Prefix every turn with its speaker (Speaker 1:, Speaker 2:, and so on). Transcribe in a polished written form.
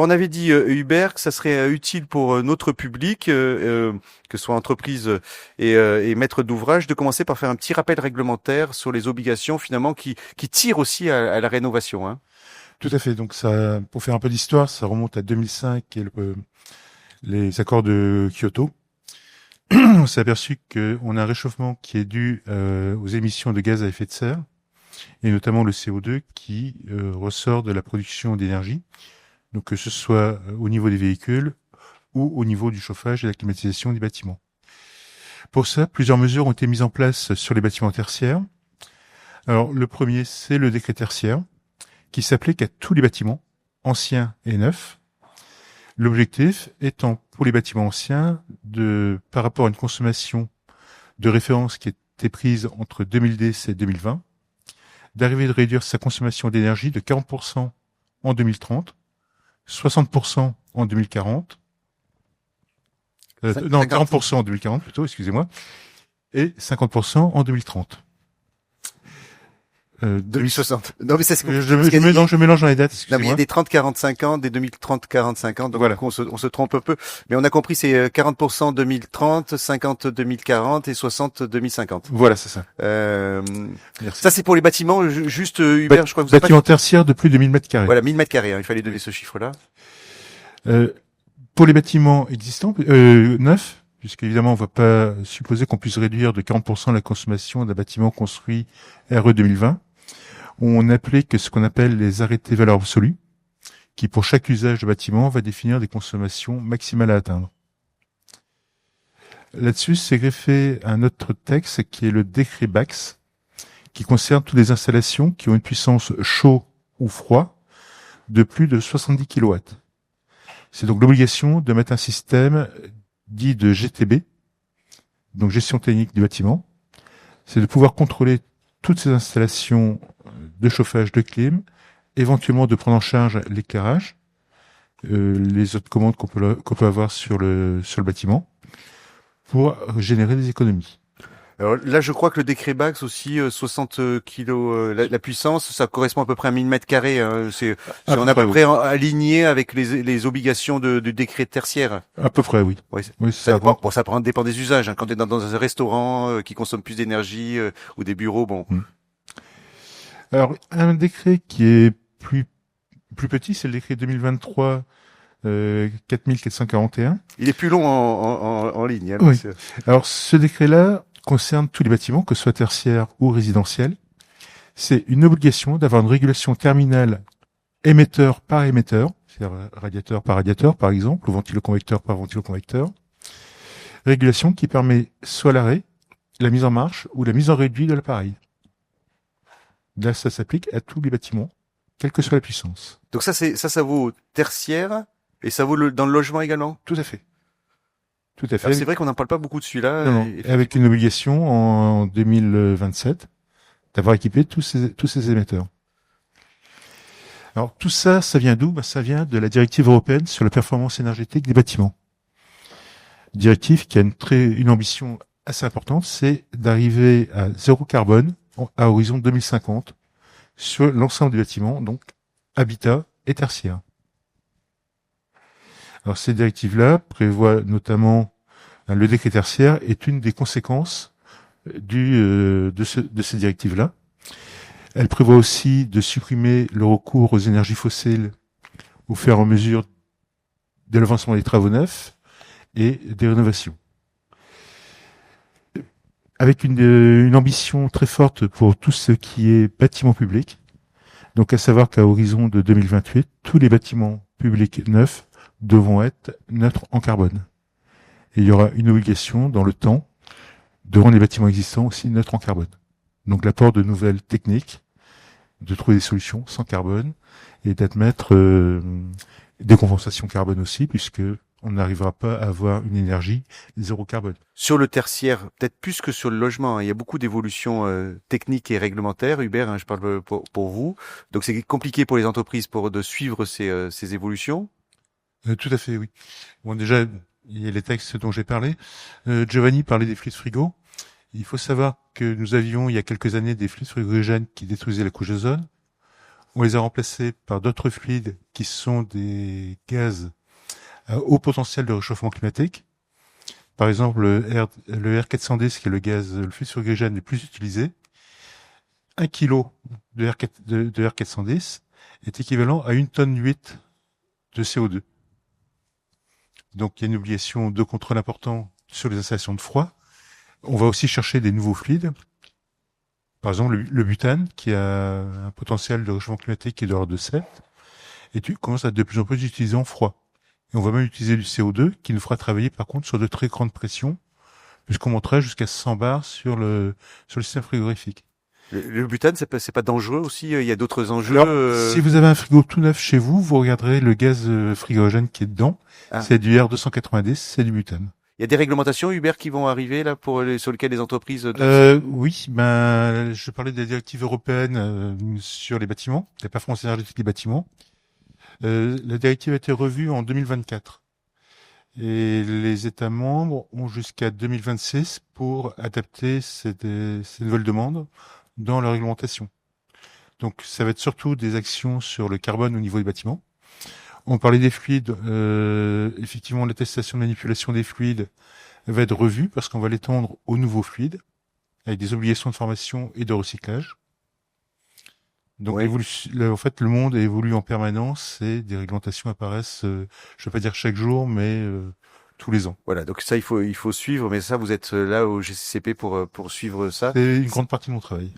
Speaker 1: on avait dit, Hubert, que ça serait utile pour notre public, que ce soit entreprise et maître d'ouvrage, de commencer par faire un petit rappel réglementaire sur les obligations finalement qui tirent aussi à la rénovation. Hein.
Speaker 2: Tout à fait. Donc ça, pour faire un peu d'histoire, ça remonte à 2005 et les accords de Kyoto. On s'est aperçu qu'on a un réchauffement qui est dû aux émissions de gaz à effet de serre, et notamment le CO2 qui ressort de la production d'énergie, donc que ce soit au niveau des véhicules ou au niveau du chauffage et de la climatisation des bâtiments. Pour ça, plusieurs mesures ont été mises en place sur les bâtiments tertiaires. Alors, le premier, c'est le décret tertiaire, qui s'applique à tous les bâtiments, anciens et neufs. L'objectif étant, pour les bâtiments anciens, par rapport à une consommation de référence qui était prise entre 2010 et 2020, d'arriver de réduire sa consommation d'énergie de 40% en 2030, 60% en 2040, 40% en 2040 plutôt, excusez-moi, et 50% en 2030.
Speaker 1: 2060. Non, mais ça, c'est
Speaker 2: je mélange dans les dates, excusez-moi.
Speaker 1: Non, mais il y a des 30-40-50, des 2030-40-50, donc voilà. On se trompe un peu. Mais on a compris, c'est 40% 2030, 50 2040 et 60 2050.
Speaker 2: Voilà, c'est ça.
Speaker 1: Ça, c'est pour les bâtiments, juste, Hubert, je crois que vous
Speaker 2: bâtiments tertiaires de plus de 1000 mètres carrés.
Speaker 1: Voilà, 1000 mètres carrés, hein, il fallait donner ce chiffre-là.
Speaker 2: Pour les bâtiments existants, neufs, puisqu'évidemment, on ne va pas supposer qu'on puisse réduire de 40% la consommation d'un bâtiment construit RE 2020. On applique ce qu'on appelle les arrêtés valeur absolue, qui pour chaque usage de bâtiment va définir des consommations maximales à atteindre. Là-dessus, c'est greffé un autre texte qui est le décret BAX, qui concerne toutes les installations qui ont une puissance chaud ou froid de plus de 70 kW. C'est donc l'obligation de mettre un système dit de GTB, donc gestion technique du bâtiment. C'est de pouvoir contrôler toutes ces installations de chauffage, de clim, éventuellement de prendre en charge l'éclairage, les autres commandes qu'on peut avoir sur le bâtiment, pour générer des économies.
Speaker 1: Alors là, je crois que le décret BAX aussi, 60 kilos, la puissance, ça correspond à peu près à 1000 mètres carrés. Hein. On est à peu près aligné avec les obligations du décret tertiaire.
Speaker 2: À peu près, oui.
Speaker 1: Oui, ça dépend des usages. Hein. Quand tu es dans un restaurant qui consomme plus d'énergie ou des bureaux, bon.
Speaker 2: Alors, un décret qui est plus petit, c'est le décret 2023 4441.
Speaker 1: Il est plus long en ligne. Hein,
Speaker 2: oui. Alors, ce décret-là concerne tous les bâtiments, que ce soit tertiaires ou résidentiels. C'est une obligation d'avoir une régulation terminale émetteur par émetteur, c'est-à-dire radiateur par radiateur, par exemple, ou ventiloconvecteur par ventiloconvecteur. Régulation qui permet soit l'arrêt, la mise en marche ou la mise en réduit de l'appareil. Là, ça s'applique à tous les bâtiments, quelle que soit la puissance.
Speaker 1: Donc ça vaut tertiaire et ça vaut dans le logement également?
Speaker 2: Tout à fait. Tout à fait.
Speaker 1: Alors c'est vrai qu'on n'en parle pas beaucoup de celui-là.
Speaker 2: Non. Avec une obligation en 2027 d'avoir équipé tous ces émetteurs. Alors tout ça, ça vient d'où? Ça vient de la directive européenne sur la performance énergétique des bâtiments. Directive qui a une ambition assez importante, c'est d'arriver à zéro carbone à horizon 2050 sur l'ensemble des bâtiments, donc habitat et tertiaire. Alors ces directives-là prévoient notamment le décret tertiaire est une des conséquences de ces directives-là. Elle prévoit aussi de supprimer le recours aux énergies fossiles au fur et à mesure de l'avancement des travaux neufs et des rénovations. Avec une ambition très forte pour tout ce qui est bâtiment public. Donc à savoir qu'à horizon de 2028, tous les bâtiments publics neufs devront être neutres en carbone. Et il y aura une obligation dans le temps de rendre les bâtiments existants aussi neutres en carbone. Donc l'apport de nouvelles techniques, de trouver des solutions sans carbone et d'admettre des compensations carbone aussi, puisque on n'arrivera pas à avoir une énergie zéro carbone.
Speaker 1: Sur le tertiaire, peut-être plus que sur le logement, hein, il y a beaucoup d'évolutions techniques et réglementaires. Hubert, hein, je parle pour vous. Donc c'est compliqué pour les entreprises de suivre ces évolutions.
Speaker 2: Tout à fait, oui. Bon, déjà, il y a les textes dont j'ai parlé. Giovanni parlait des flux de frigo. Il faut savoir que nous avions, il y a quelques années, des flux frigorigènes qui détruisaient la couche d'ozone. on les a remplacés par d'autres fluides qui sont des gaz à haut potentiel de réchauffement climatique. Par exemple, le R410, qui est le fluide surgrégène le plus utilisé, 1 kilo de R410 est équivalent à 1 tonne 8 de CO2. Donc il y a une obligation de contrôle important sur les installations de froid. On va aussi chercher des nouveaux fluides. Par exemple, le butane, qui a un potentiel de réchauffement climatique qui est de l'ordre de 7, et tu commences à de plus en plus utiliser en froid. Et on va même utiliser du CO2 qui nous fera travailler par contre sur de très grandes pressions, puisqu'on monterait jusqu'à 100 bars sur le système frigorifique.
Speaker 1: Le butane, c'est pas dangereux aussi? Il y a d'autres enjeux.
Speaker 2: Alors, si vous avez un frigo tout neuf chez vous, vous regarderez le gaz frigorigène qui est dedans.
Speaker 1: Ah.
Speaker 2: C'est du R290, c'est du butane.
Speaker 1: Il y a des réglementations, Hubert, qui vont arriver là sur lesquelles les entreprises.
Speaker 2: Oui, je parlais des directives européennes sur les bâtiments, la performance énergétique des bâtiments. La directive a été revue en 2024 et les États membres ont jusqu'à 2026 pour adapter ces nouvelles demandes dans leur réglementation. Donc, ça va être surtout des actions sur le carbone au niveau des bâtiments. On parlait des fluides. Effectivement, l'attestation de manipulation des fluides va être revue parce qu'on va l'étendre aux nouveaux fluides avec des obligations de formation et de recyclage. Donc,
Speaker 1: Oui.
Speaker 2: en fait, le monde évolue en permanence et des réglementations apparaissent, je ne vais pas dire chaque jour, mais tous les ans.
Speaker 1: Voilà, donc ça, il faut suivre, mais ça, vous êtes là au GCCP pour suivre ça.
Speaker 2: C'est une grande partie de mon travail.